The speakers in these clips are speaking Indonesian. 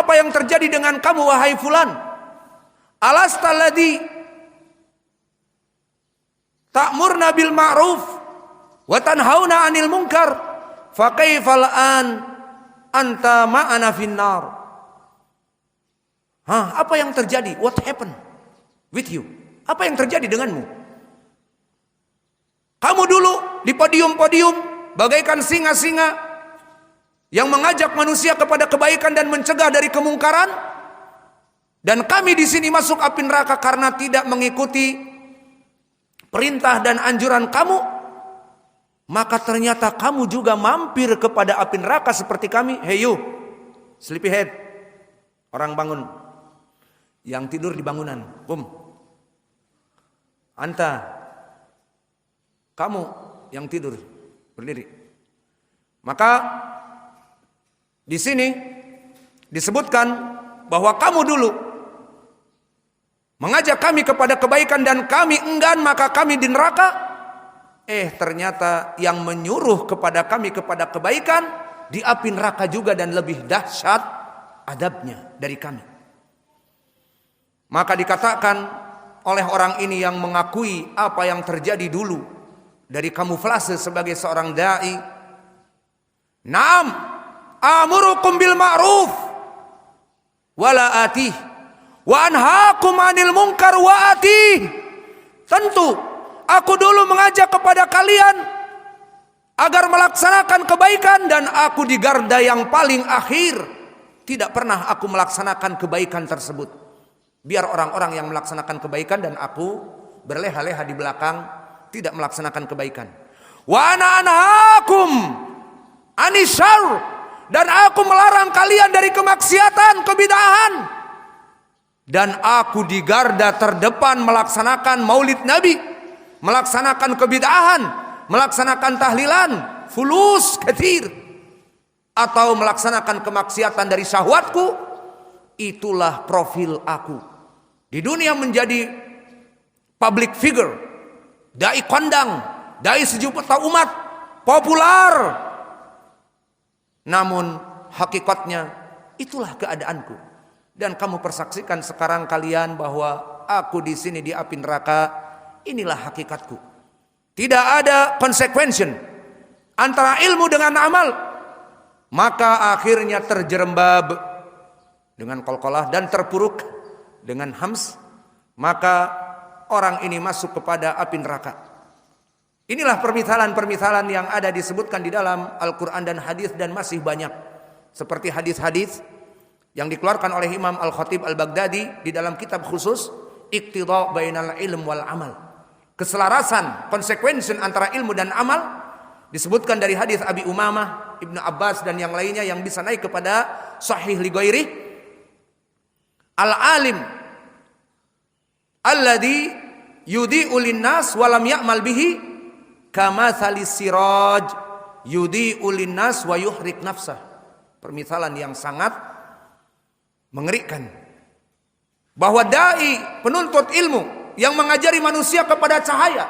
apa yang terjadi dengan kamu wahai fulan? Alasta alladhi ta'murna bil ma'ruf wa tanhauna 'anil munkar fa kaifal an anta ma'ana finnar. Apa yang terjadi? What happened with you? Apa yang terjadi denganmu? Kamu dulu di podium-podium bagaikan singa-singa yang mengajak manusia kepada kebaikan dan mencegah dari kemungkaran, dan kami di sini masuk api neraka karena tidak mengikuti perintah dan anjuran kamu. Maka ternyata kamu juga mampir kepada api neraka seperti kami. Hey you, sleepyhead, orang bangun, yang tidur di bangunan, anta, kamu yang tidur berdiri. Maka di sini disebutkan bahwa kamu dulu mengajak kami kepada kebaikan dan kami enggan, maka kami di neraka. Ternyata yang menyuruh kepada kami kepada kebaikan di api neraka juga, dan lebih dahsyat adabnya dari kami. Maka dikatakan oleh orang ini yang mengakui apa yang terjadi dulu dari kamuflase sebagai seorang dai, "Naam, amurukum bil ma'ruf wala atih wa anhaakum 'anil munkar wa atih." Tentu aku dulu mengajak kepada kalian agar melaksanakan kebaikan, dan aku di garda yang paling akhir. Tidak pernah aku melaksanakan kebaikan tersebut. Biar orang-orang yang melaksanakan kebaikan dan aku berleha-leha di belakang tidak melaksanakan kebaikan. Wa ana anhaakum anisyarr, dan aku melarang kalian dari kemaksiatan, kebid'ahan. Dan aku di garda terdepan melaksanakan maulid Nabi, melaksanakan kebid'ahan, melaksanakan tahlilan, fulus katsir, atau melaksanakan kemaksiatan dari syahwatku. Itulah profil aku. Di dunia menjadi public figure, dai kondang, dai sejuta umat, populer. Namun hakikatnya itulah keadaanku. Dan kamu persaksikan sekarang kalian bahwa aku di sini di api neraka. Inilah hakikatku. Tidak ada konsekuensi antara ilmu dengan amal. Maka akhirnya terjerembab dengan qalqalah dan terpuruk dengan hams. Maka orang ini masuk kepada api neraka. Inilah permisalan-permisalan yang ada disebutkan di dalam Al-Quran dan hadis, dan masih banyak. Seperti hadis-hadis yang dikeluarkan oleh Imam Al-Khatib Al-Baghdadi di dalam kitab khusus Iqtida bainal ilm wal amal. Keselarasan, konsekuensi antara ilmu dan amal, disebutkan dari hadis Abi Umamah, Ibnu Abbas dan yang lainnya yang bisa naik kepada sahih li ghairi. Al-alim alladhi yudhi'u lin-nas wa lam ya'mal bihi kamathalis siraj yudhi'u lin-nas wa yuhrik nafsah. Permisalan yang sangat mengerikan bahwa dai penuntut ilmu yang mengajari manusia kepada cahaya,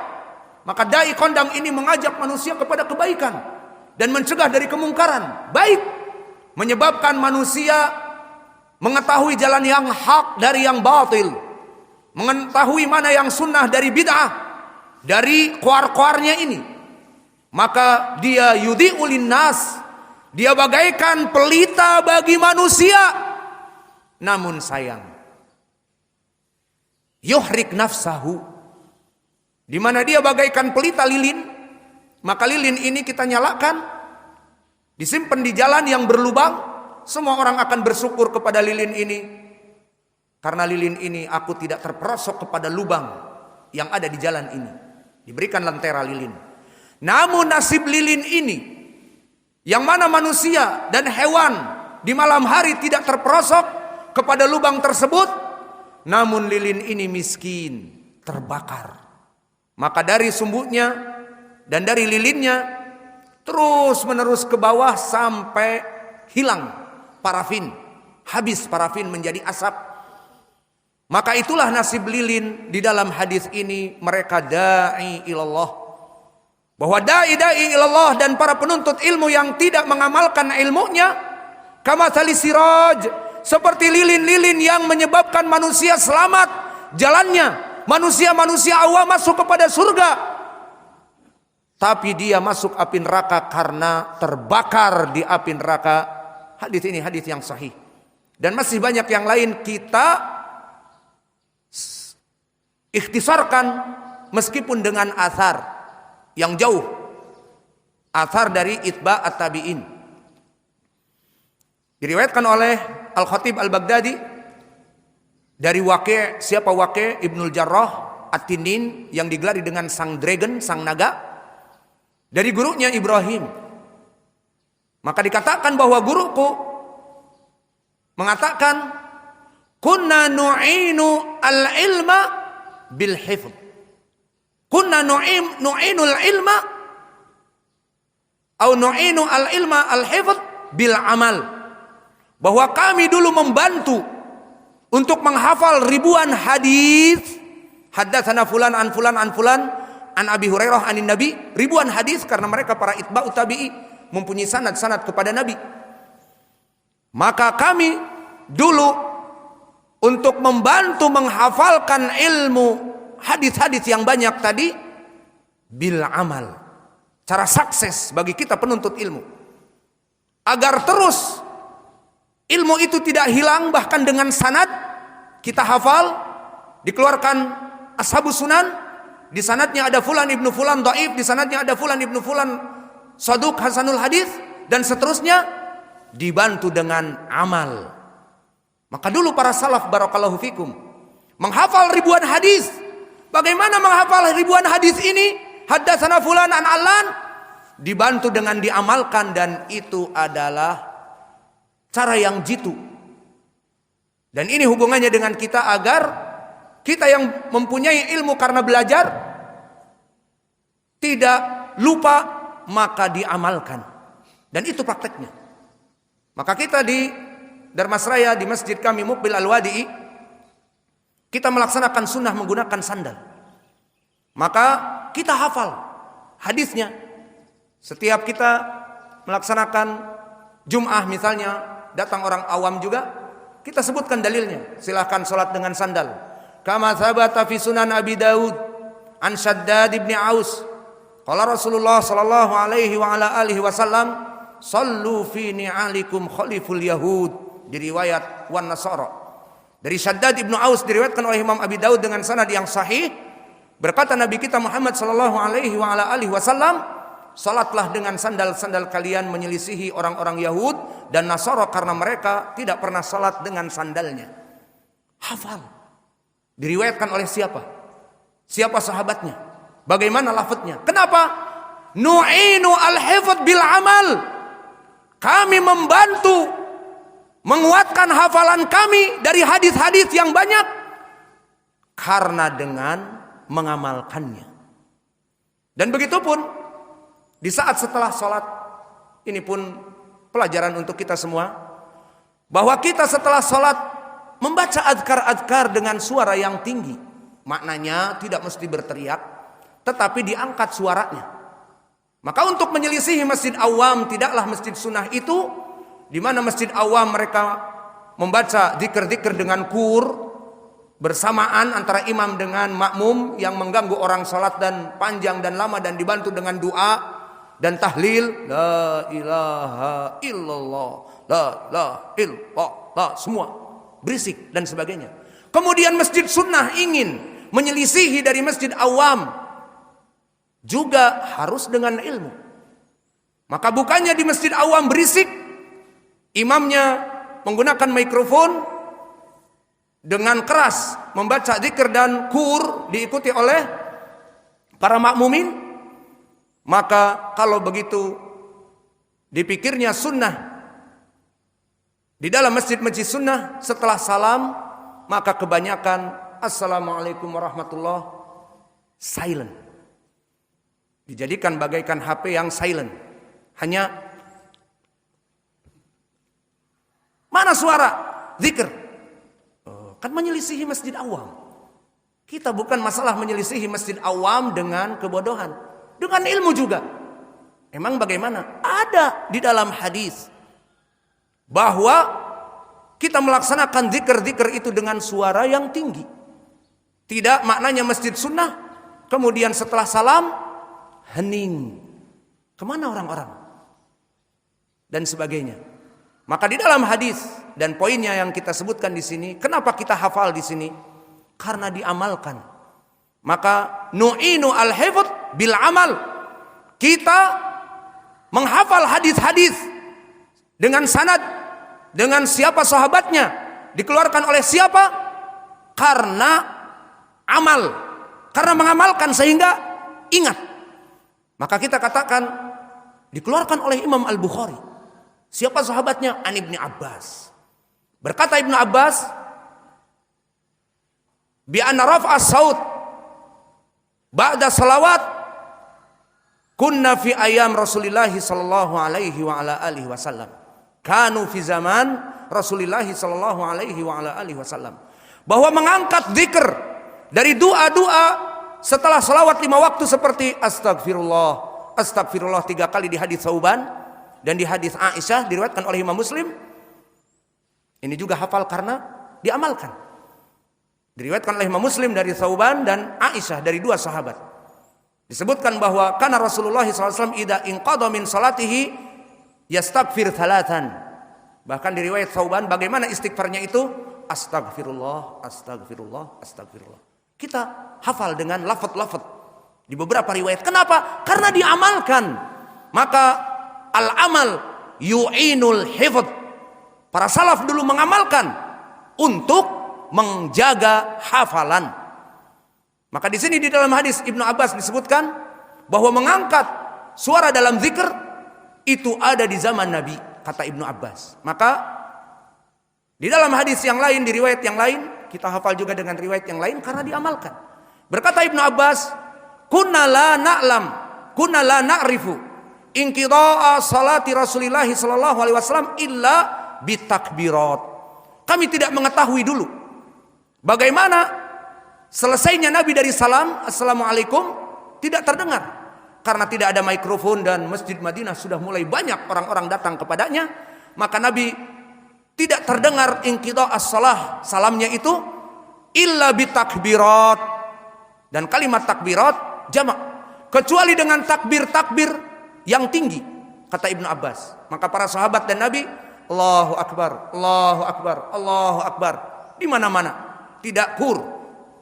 maka dai kondang ini mengajak manusia kepada kebaikan dan mencegah dari kemungkaran, baik menyebabkan manusia mengetahui jalan yang hak dari yang batil, mengetahui mana yang sunnah dari bid'ah, dari kuar-kuarnya ini. Maka dia yudhi'u linnas, dia bagaikan pelita bagi manusia. Namun sayang, yuhrik nafsahu, di mana dia bagaikan pelita lilin. Maka lilin ini kita nyalakan, disimpan di jalan yang berlubang. Semua orang akan bersyukur kepada lilin ini, karena lilin ini aku tidak terperosok kepada lubang yang ada di jalan ini. Diberikan lentera lilin. Namun nasib lilin ini, yang mana manusia dan hewan di malam hari tidak terperosok kepada lubang tersebut, namun lilin ini miskin, terbakar. Maka dari sumbunya dan dari lilinnya terus menerus ke bawah sampai hilang parafin, habis parafin menjadi asap. Maka itulah nasib lilin di dalam hadis ini. Mereka da'i ilallah, bahwa da'i ilallah dan para penuntut ilmu yang tidak mengamalkan ilmunya, kamatsali siraj, seperti lilin-lilin yang menyebabkan manusia selamat jalannya. Manusia-manusia awam masuk kepada surga, tapi dia masuk api neraka karena terbakar di api neraka. Hadis ini hadis yang sahih. Dan masih banyak yang lain kita ikhtisarkan meskipun dengan athar yang jauh. Athar dari itba at-tabi'in. Diriwayatkan oleh Al-Khatib Al-Baghdadi dari Waqi', siapa Waqi' Ibnul Jarrah At-Tinin yang digelari dengan sang dragon, sang naga, dari gurunya Ibrahim. Maka dikatakan bahwa guruku mengatakan, kunna nu'inu al-ilma bil hifdh. Kunna nu'inul ilma atau nu'inu al-ilma al-hifdh bil amal. Bahwa kami dulu membantu untuk menghafal ribuan hadis. Haddatsana fulan an fulan an fulan an Abi Hurairah anin Nabi, ribuan hadis karena mereka para itba'ut tabi'i mempunyai sanad-sanad kepada Nabi. Maka kami dulu untuk membantu menghafalkan ilmu hadis-hadis yang banyak tadi bil amal. Cara sukses bagi kita penuntut ilmu agar terus ilmu itu tidak hilang, bahkan dengan sanad kita hafal, dikeluarkan ashabus sunan, di sanadnya ada fulan ibnu fulan dhaif, di sanadnya ada fulan ibnu fulan saduq hasanul hadis, dan seterusnya, dibantu dengan amal. Maka dulu para salaf barakallahu fikum menghafal ribuan hadis. Bagaimana menghafal ribuan hadis ini? Haddatsana fulan an allan, dibantu dengan diamalkan, dan itu adalah cara yang jitu. Dan ini hubungannya dengan kita agar kita yang mempunyai ilmu karena belajar tidak lupa, maka diamalkan. Dan itu prakteknya. Maka kita di Darmasraya, di masjid kami Muqbil Al-Wadi'i, kita melaksanakan sunnah menggunakan sandal. Maka kita hafal hadisnya. Setiap kita melaksanakan Jum'ah misalnya, datang orang awam juga, kita sebutkan dalilnya. Silahkan sholat dengan sandal. Kama thabata fi sunan Abi Dawud an Shaddad ibn Aus, qala Rasulullah sallallahu alaihi wa ala alihi wasallam, sallu fi ni'alikum khaliful yahud. Di riwayat wan nasara. Dari Shaddad ibn Aus diriwayatkan oleh Imam Abi Dawud dengan sanad yang sahih, berkata Nabi kita Muhammad sallallahu alaihi wa ala alihi wasallam, salatlah dengan sandal-sandal kalian menyelisihi orang-orang Yahud dan Nasara karena mereka tidak pernah salat dengan sandalnya. Hafal. Diriwayatkan oleh siapa? Siapa sahabatnya? Bagaimana lafadznya? Kenapa? Nu'inu al-hifdh bil amal. Kami membantu menguatkan hafalan kami dari hadis-hadis yang banyak karena dengan mengamalkannya. Dan begitu pun di saat setelah sholat, ini pun pelajaran untuk kita semua, bahwa kita setelah sholat membaca adkar-adkar dengan suara yang tinggi. Maknanya tidak mesti berteriak, tetapi diangkat suaranya. Maka untuk menyelisihi masjid awam, tidaklah masjid sunnah itu, di mana masjid awam mereka membaca zikir-zikir dengan kur, bersamaan antara imam dengan makmum yang mengganggu orang sholat dan panjang dan lama, dan dibantu dengan doa dan tahlil, la ilaha illallah, la ilaha illallah, semua berisik dan sebagainya. Kemudian masjid sunnah ingin menyelisihi dari masjid awam, juga harus dengan ilmu. Maka bukannya di masjid awam berisik, imamnya menggunakan mikrofon dengan keras membaca zikir dan kur diikuti oleh para makmumin. Maka kalau begitu dipikirnya sunnah di dalam masjid-masjid sunnah setelah salam, maka kebanyakan assalamualaikum warahmatullah silent, dijadikan bagaikan HP yang silent. Hanya mana suara zikir, kan menyelisihi masjid awam. Kita bukan masalah menyelisihi masjid awam dengan kebodohan, dengan ilmu juga. Emang bagaimana? Ada di dalam hadis bahwa kita melaksanakan zikir-zikir itu dengan suara yang tinggi. Tidak maknanya masjid sunnah, kemudian setelah salam, hening. Kemana orang-orang? Dan sebagainya. Maka di dalam hadis dan poinnya yang kita sebutkan di sini, kenapa kita hafal di sini? Karena diamalkan. Maka nu'inu al-hifdz bil amal. Kita menghafal hadis-hadis dengan sanad, dengan siapa sahabatnya, dikeluarkan oleh siapa? Karena amal, karena mengamalkan sehingga ingat. Maka kita katakan dikeluarkan oleh Imam Al-Bukhari. Siapa sahabatnya? An Ibni Abbas. Berkata Ibnu Abbas, bi anna raf'a saut ba'da salawat kunna fi ayam Rasulillah sallallahu alaihi wa ala alihi wasallam. Kanu fi zaman Rasulillah sallallahu alaihi wa ala alihi wasallam. Bahwa mengangkat zikir dari doa-doa setelah salawat 5 waktu seperti astagfirullah, astagfirullah 3 kali di hadis Tsauban dan di hadis Aisyah diriwayatkan oleh Imam Muslim. Ini juga hafal karena diamalkan. Diriwayatkan oleh Imam Muslim dari Tsauban dan Aisyah dari 2 sahabat. Disebutkan bahwa kana Rasulullah SAW idza inqadha min salatihi yastaghfir 3. Bahkan di riwayat Tsauban bagaimana istighfarnya itu? Astagfirullah, astagfirullah, astagfirullah. Kita hafal dengan lafaz-lafaz di beberapa riwayat. Kenapa? Karena diamalkan. Maka al-amal yu'inul hifdz. Para salaf dulu mengamalkan untuk menjaga hafalan. Maka di sini di dalam hadis Ibnu Abbas disebutkan bahwa mengangkat suara dalam zikir itu ada di zaman Nabi, kata Ibnu Abbas. Maka di dalam hadis yang lain, di riwayat yang lain, kita hafal juga dengan riwayat yang lain karena diamalkan. Berkata Ibnu Abbas, kunna la na'lam, kunna la na'rifu inqida'a salati Rasulillah sallallahu alaihi wasallam illa bitakbirat. Kami tidak mengetahui dulu bagaimana selesainya Nabi dari salam assalamualaikum tidak terdengar karena tidak ada mikrofon dan Masjid Madinah sudah mulai banyak orang-orang datang kepadanya. Maka Nabi tidak terdengar inqidha as-salah, salamnya itu illa bitakbirat, dan kalimat takbirat jamak, kecuali dengan takbir-takbir yang tinggi, kata Ibnu Abbas. Maka para sahabat dan Nabi Allahu Akbar, Allahu Akbar, Allahu Akbar di mana-mana, tidak kur,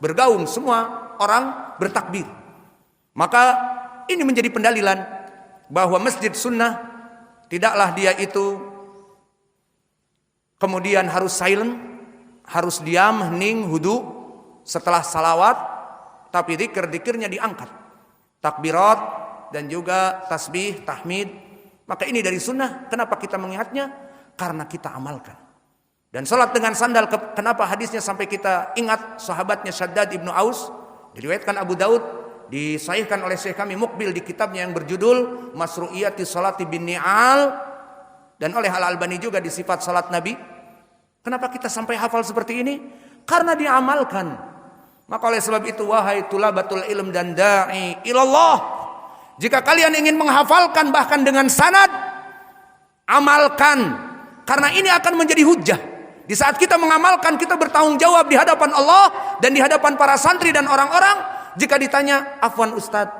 bergaung, semua orang bertakbir. Maka ini menjadi pendalilan bahwa masjid sunnah tidaklah dia itu kemudian harus silent, harus diam, hening, hudu setelah salawat, tapi zikir-zikirnya diangkat, takbirat dan juga tasbih, tahmid. Maka ini dari sunnah. Kenapa kita mengingatnya? Karena kita amalkan. Dan salat dengan sandal, kenapa hadisnya sampai kita ingat sahabatnya Syaddad ibnu Aus, diriwayatkan Abu Daud, disahihkan oleh Syekh kami Mukbil di kitabnya yang berjudul Masru'iyati Salati bin Ni'al, dan oleh Al-Albani juga di sifat salat Nabi. Kenapa kita sampai hafal seperti ini? Karena diamalkan. Maka oleh sebab itu, wahai tulabatul ilm dan da'i ilallah, jika kalian ingin menghafalkan bahkan dengan sanad, amalkan. Karena ini akan menjadi hujjah. Di saat kita mengamalkan, kita bertanggung jawab di hadapan Allah dan di hadapan para santri dan orang-orang. Jika ditanya, afwan Ustadz,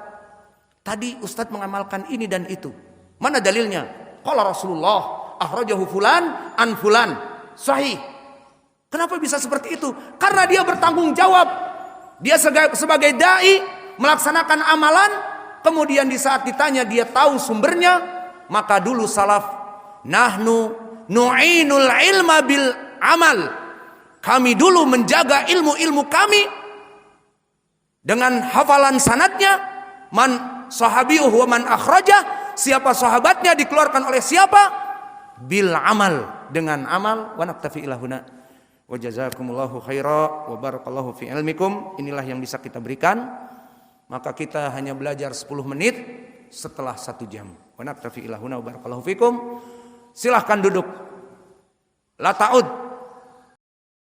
tadi Ustadz mengamalkan ini dan itu, mana dalilnya? Qala Rasulullah, akhrajahu fulan an fulan, sahih. Kenapa bisa seperti itu? Karena dia bertanggung jawab. Dia sebagai dai melaksanakan amalan. Kemudian di saat ditanya dia tahu sumbernya. Maka dulu salaf, nahnu nu'inul ilma bil amal. Kami dulu menjaga ilmu-ilmu kami dengan hafalan sanadnya. Man sahabiyuh wa man akhrajah, siapa sahabatnya, dikeluarkan oleh siapa, bil amal, dengan amal. Wa naktafi ila huna wa jazakumullahu khaira wa barakallahu fi ilmikum. Inilah yang bisa kita berikan. Maka kita hanya belajar 10 menit setelah 1 jam. Wa naktafi ila huna wa barakallahu fikum. Silahkan duduk. La ta'ud